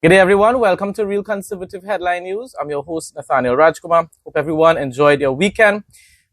Good day, everyone. Welcome to Real Conservative Headline News. I'm your host, Nathaniel Rajkumar. Hope everyone enjoyed your weekend.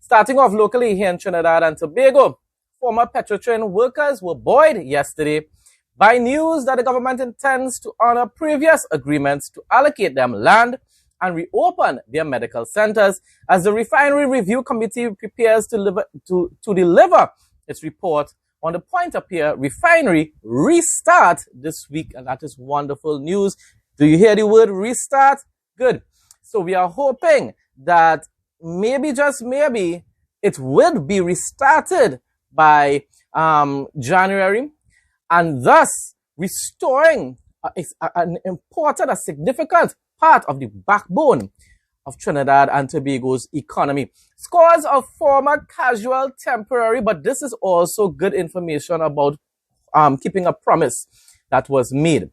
Starting off locally here in Trinidad and Tobago, former Petrotrin workers were buoyed yesterday by news that the government intends to honor previous agreements to allocate them land and reopen their medical centers as the Refinery Review Committee prepares to deliver its report on the Point-a-Pier refinery restart this week, and that is wonderful news. Do you hear the word restart? Good. So we are hoping that maybe, just maybe, it will be restarted by January, and thus restoring an important, a significant part of the backbone of Trinidad and Tobago's economy. Scores of former casual, temporary, but this is also good information about keeping a promise that was made.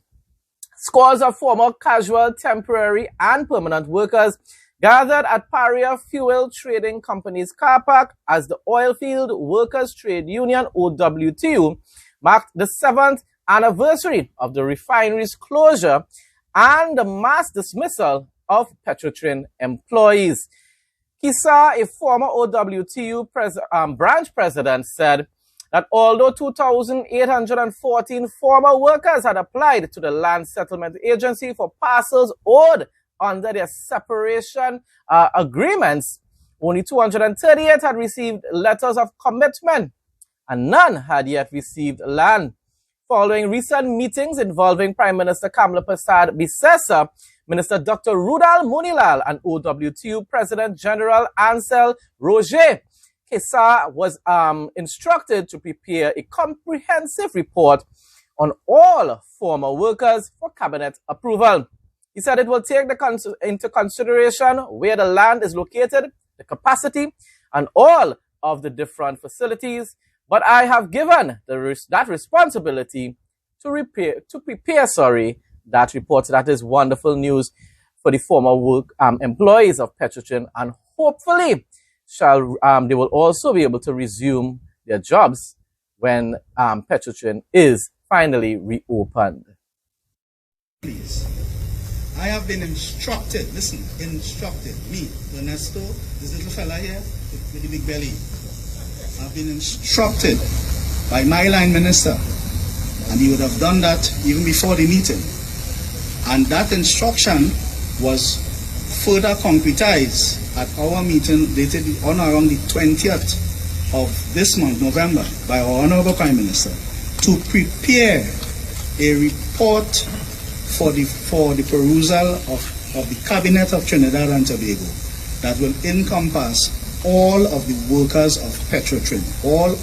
Scores of former casual, temporary, and permanent workers gathered at Paria Fuel Trading Company's car park as the Oilfield Workers Trade Union, OWTU, marked the 7th anniversary of the refinery's closure and the mass dismissal of Petrotrin employees. Kisa, a former OWTU branch president, said that although 2,814 former workers had applied to the Land Settlement Agency for parcels owed under their separation agreements, only 238 had received letters of commitment and none had yet received land. Following recent meetings involving Prime Minister Kamla Persad Bissessa, Minister Dr. Rudal Munilal, and OWTU President General Ansel Roger, Kesa was instructed to prepare a comprehensive report on all former workers for cabinet approval. He said it will take into consideration where the land is located, the capacity, and all of the different facilities. But I have given that responsibility to prepare that report. That is wonderful news for the former employees of Petrotrin, and hopefully they will also be able to resume their jobs when Petrotrin is finally reopened. Please, I have been instructed, me, Ernesto, this little fella here with the big belly, I've been instructed by my line minister, and he would have done that even before the meeting. And that instruction was further concretized at our meeting dated on around the 20th of this month, November, by our Honorable Prime Minister, to prepare a report for the perusal of the Cabinet of Trinidad and Tobago that will encompass all of the workers of Petrotrin, all,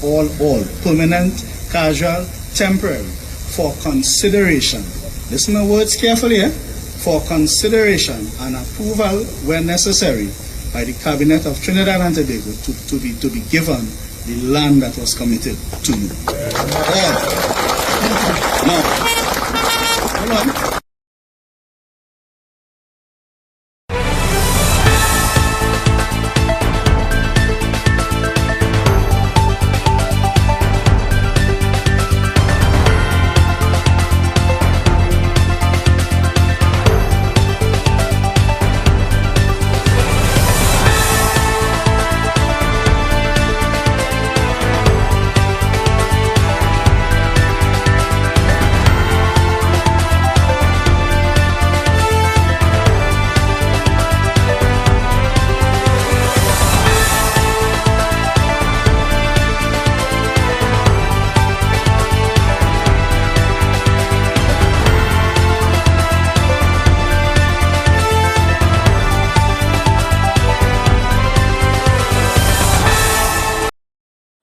permanent, casual, temporary, for consideration. Listen to my words carefully, for consideration and approval where necessary by the Cabinet of Trinidad and Tobago to be given the land that was committed to you. Now, hold on.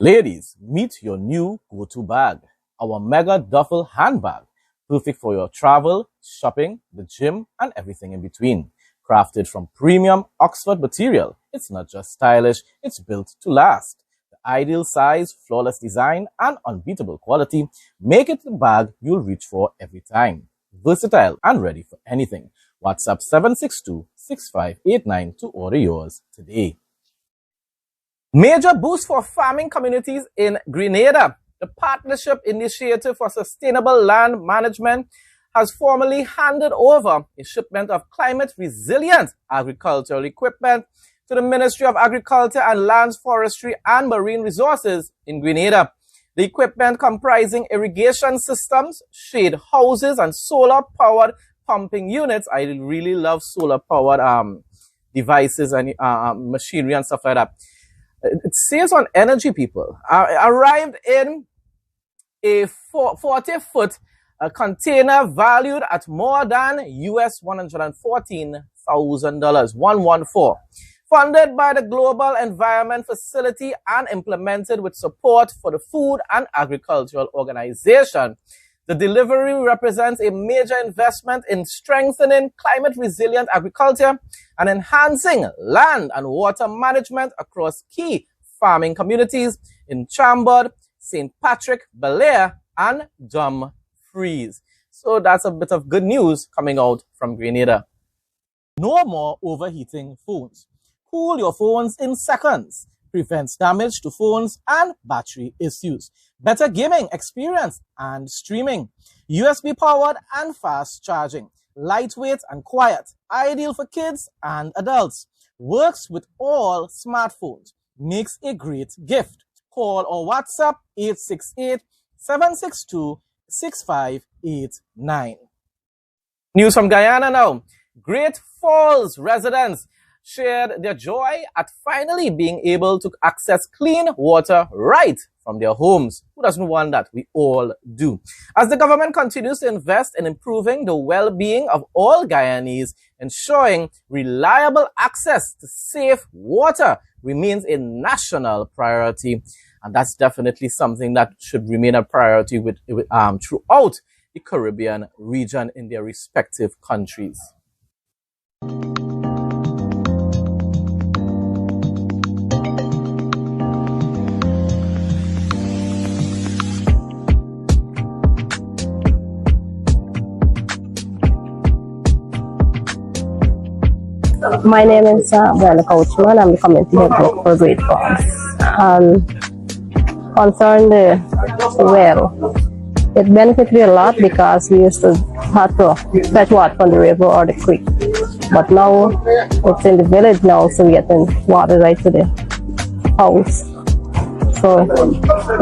Ladies, meet your new go-to bag, our Mega Duffel handbag, perfect for your travel, shopping, the gym, and everything in between. Crafted from premium Oxford material, it's not just stylish, it's built to last. The ideal size, flawless design, and unbeatable quality make it the bag you'll reach for every time. Versatile and ready for anything. WhatsApp 762-6589 to order yours today. Major boost for farming communities in Grenada. The Partnership Initiative for Sustainable Land Management has formally handed over a shipment of climate-resilient agricultural equipment to the Ministry of Agriculture and Lands, Forestry and Marine Resources in Grenada. The equipment comprising irrigation systems, shade houses, and solar-powered pumping units. I really love solar-powered devices and machinery and stuff like that. It saves on energy, people. Arrived in a 40-foot container valued at more than US $114,000, 114. Funded by the Global Environment Facility and implemented with support for the Food and Agricultural Organization. The delivery represents a major investment in strengthening climate-resilient agriculture and enhancing land and water management across key farming communities in Chambord, St. Patrick, Belair, and Dumfries. So that's a bit of good news coming out from Grenada. No more overheating phones. Cool your phones in seconds. Prevents damage to phones and battery issues. Better gaming experience and streaming. USB powered and fast charging. Lightweight and quiet. Ideal for kids and adults. Works with all smartphones. Makes a great gift. Call or WhatsApp 868-762-6589. News from Guyana now. Great Falls residents shared their joy at finally being able to access clean water right from their homes. Who doesn't want that? We all do. As the government continues to invest in improving the well-being of all Guyanese, ensuring reliable access to safe water remains a national priority. And that's definitely something that should remain a priority throughout the Caribbean region in their respective countries. My name is Brenda Couchman. I'm the community head for Great Falls. Concern the well, it benefited me a lot because we used to have to fetch water from the river or the creek. But now it's in the village now, so we're getting water right to the house. So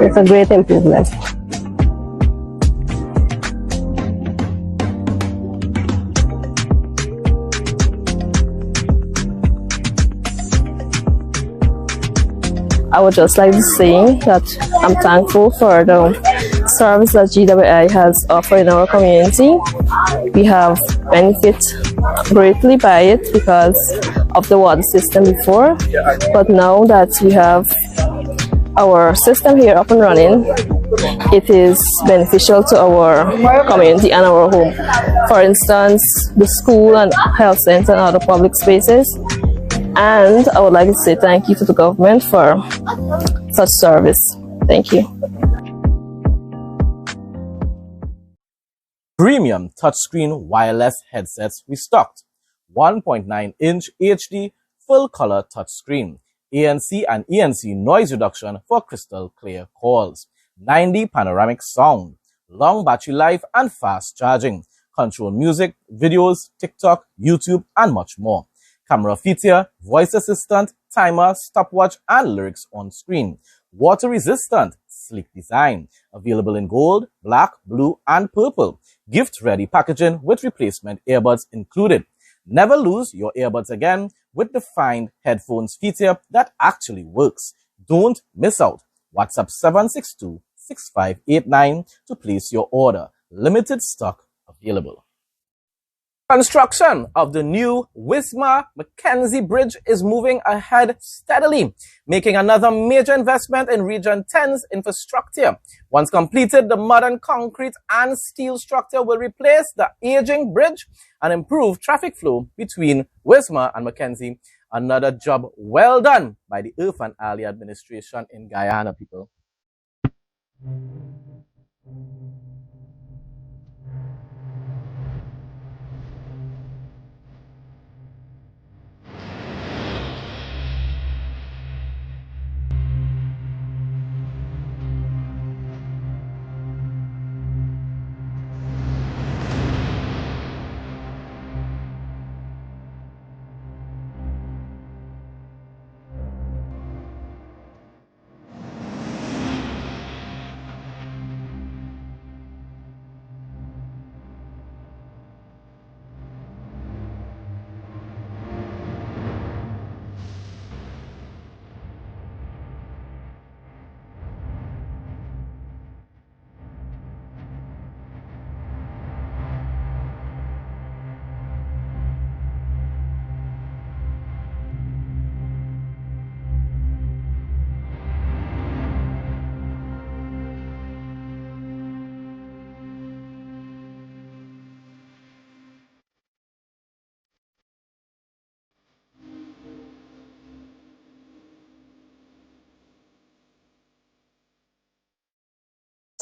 it's a great improvement. I would just like to say that I'm thankful for the service that GWI has offered in our community. We have benefited greatly by it because of the water system before, but now that we have our system here up and running, it is beneficial to our community and our home. For instance, the school and health center and other public spaces. And I would like to say thank you to the government for such service. Thank you. Premium touchscreen wireless headsets restocked. 1.9-inch HD full-color touchscreen. ANC and ENC noise reduction for crystal clear calls. 9D panoramic sound. Long battery life and fast charging. Control music, videos, TikTok, YouTube, and much more. Camera feature, voice assistant, timer, stopwatch, and lyrics on screen. Water resistant, sleek design. Available in gold, black, blue, and purple. Gift ready packaging with replacement earbuds included. Never lose your earbuds again with the Find Headphones feature that actually works. Don't miss out. WhatsApp 762-6589 to place your order. Limited stock available. Construction of the new Wismar-Mackenzie Bridge is moving ahead steadily, making another major investment in Region 10's infrastructure. Once completed, the modern concrete and steel structure will replace the aging bridge and improve traffic flow between Wismar and Mackenzie. Another job well done by the Earth and Alley administration in Guyana, people.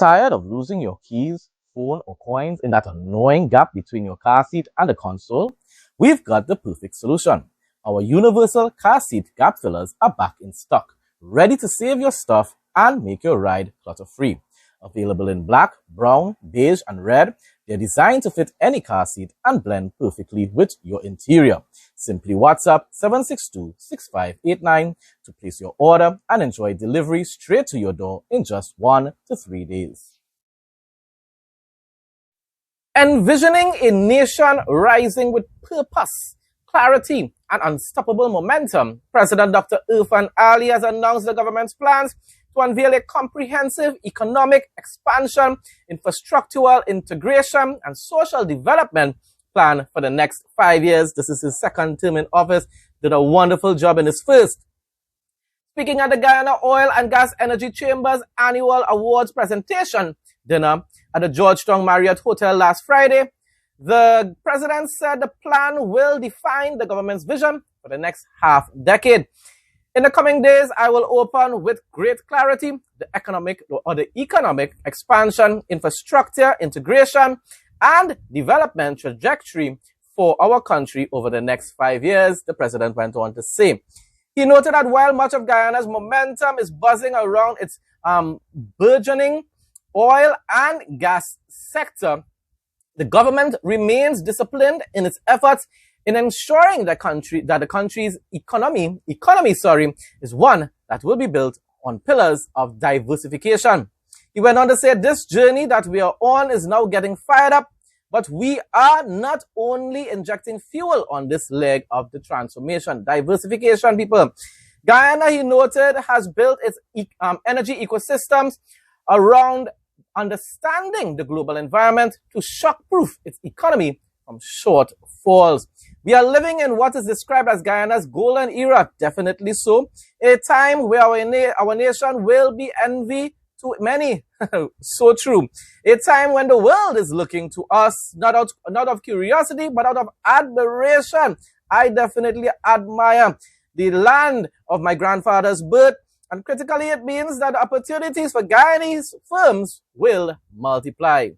Tired of losing your keys, phone, or coins in that annoying gap between your car seat and the console? We've got the perfect solution. Our universal car seat gap fillers are back in stock, ready to save your stuff and make your ride clutter-free. Available in black, brown, beige, and red, they're designed to fit any car seat and blend perfectly with your interior. Simply WhatsApp 762-6589 to place your order and enjoy delivery straight to your door in just 1 to 3 days. Envisioning a nation rising with purpose, clarity, and unstoppable momentum, President Dr. Irfan Ali has announced the government's plans to unveil a comprehensive economic expansion, infrastructural integration, and social development plan for the next 5 years. This is his second term in office. Did a wonderful job in his first. Speaking at the Guyana Oil and Gas Energy Chamber's annual awards presentation dinner at the Georgetown Marriott Hotel last Friday, the president said the plan will define the government's vision for the next half decade. In the coming days, I will open with great clarity the economic expansion, infrastructure, integration, and development trajectory for our country over the next 5 years, the president went on to say. He noted that while much of Guyana's momentum is buzzing around its burgeoning oil and gas sector, the government remains disciplined in its efforts in ensuring the country's economy is one that will be built on pillars of diversification. He went on to say this journey that we are on is now getting fired up, but we are not only injecting fuel on this leg of the transformation. Diversification, people. Guyana, he noted, has built its energy ecosystems around understanding the global environment to shock-proof its economy from shortfalls. We are living in what is described as Guyana's golden era, definitely so. A time where our nation will be envy to many. So true. A time when the world is looking to us, not out of curiosity, but out of admiration. I definitely admire the land of my grandfather's birth, and critically it means that opportunities for Guyanese firms will multiply.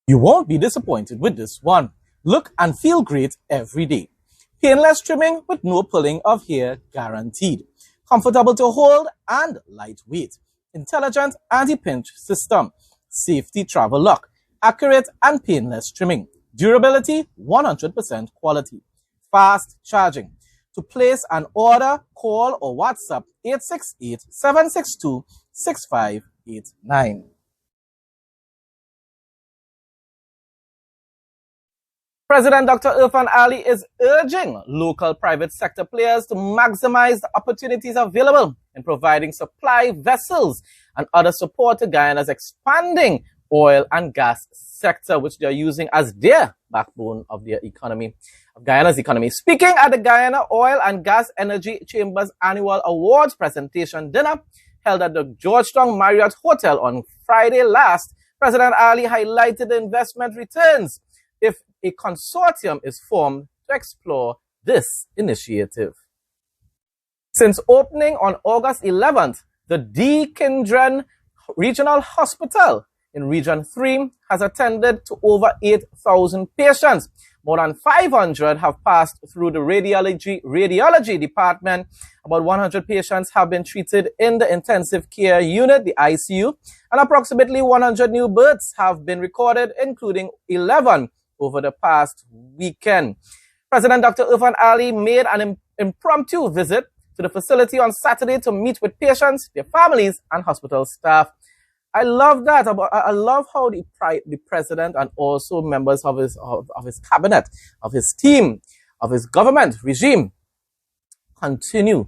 You won't be disappointed with this one. Look and feel great every day. Painless trimming with no pulling of hair guaranteed. Comfortable to hold and lightweight. Intelligent anti-pinch system. Safety travel lock. Accurate and painless trimming. Durability 100% quality. Fast charging. To place an order, call or WhatsApp 868-762-6589. President Dr. Irfan Ali is urging local private sector players to maximize the opportunities available in providing supply vessels and other support to Guyana's expanding oil and gas sector, which they are using as their backbone of their economy, of Guyana's economy. Speaking at the Guyana Oil and Gas Energy Chamber's annual awards presentation dinner held at the Georgetown Marriott Hotel on Friday last, President Ali highlighted the investment returns if a consortium is formed to explore this initiative. Since opening on August 11th, the D. Kindren Regional Hospital in Region 3 has attended to over 8,000 patients. More than 500 have passed through the radiology department. About 100 patients have been treated in the intensive care unit, the ICU, and approximately 100 new births have been recorded, including 11 over the past weekend. President Dr. Irfan Ali made an impromptu visit to the facility on Saturday to meet with patients, their families, and hospital staff. I love that. I love how the president and also members of his cabinet, of his team, of his government regime continue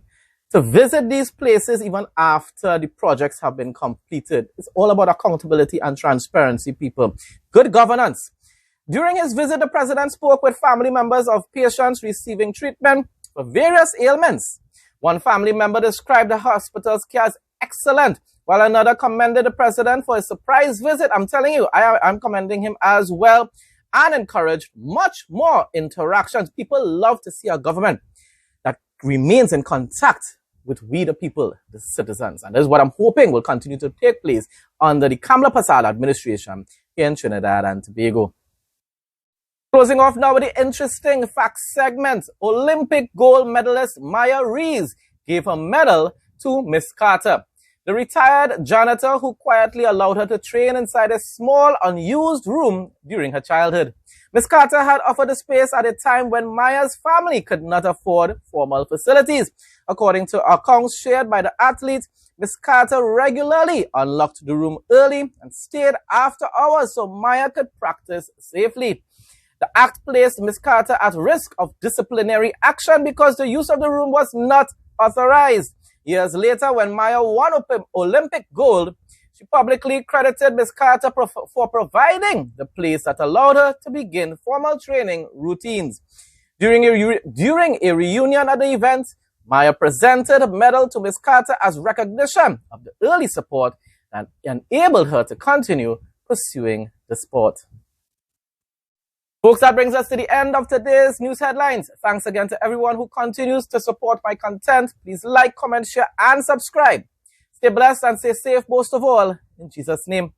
to visit these places even after the projects have been completed. It's all about accountability and transparency, people. Good governance. During his visit, the president spoke with family members of patients receiving treatment for various ailments. One family member described the hospital's care as excellent, while another commended the president for his surprise visit. I'm telling you, I'm commending him as well, and encouraged much more interactions. People love to see a government that remains in contact with we the people, the citizens. And this is what I'm hoping will continue to take place under the Kamala Prasad administration here in Trinidad and Tobago. Closing off now with the interesting facts segment. Olympic gold medalist Maya Rees gave her medal to Miss Carter, the retired janitor who quietly allowed her to train inside a small, unused room during her childhood. Miss Carter had offered the space at a time when Maya's family could not afford formal facilities. According to accounts shared by the athlete, Miss Carter regularly unlocked the room early and stayed after hours so Maya could practice safely. The act placed Miss Carter at risk of disciplinary action because the use of the room was not authorized. Years later, when Maya won Olympic gold, she publicly credited Miss Carter for providing the place that allowed her to begin formal training routines. During a reunion at the event, Maya presented a medal to Miss Carter as recognition of the early support that enabled her to continue pursuing the sport. Folks, that brings us to the end of today's news headlines. Thanks again to everyone who continues to support my content. Please like, comment, share, and subscribe. Stay blessed and stay safe most of all. In Jesus' name.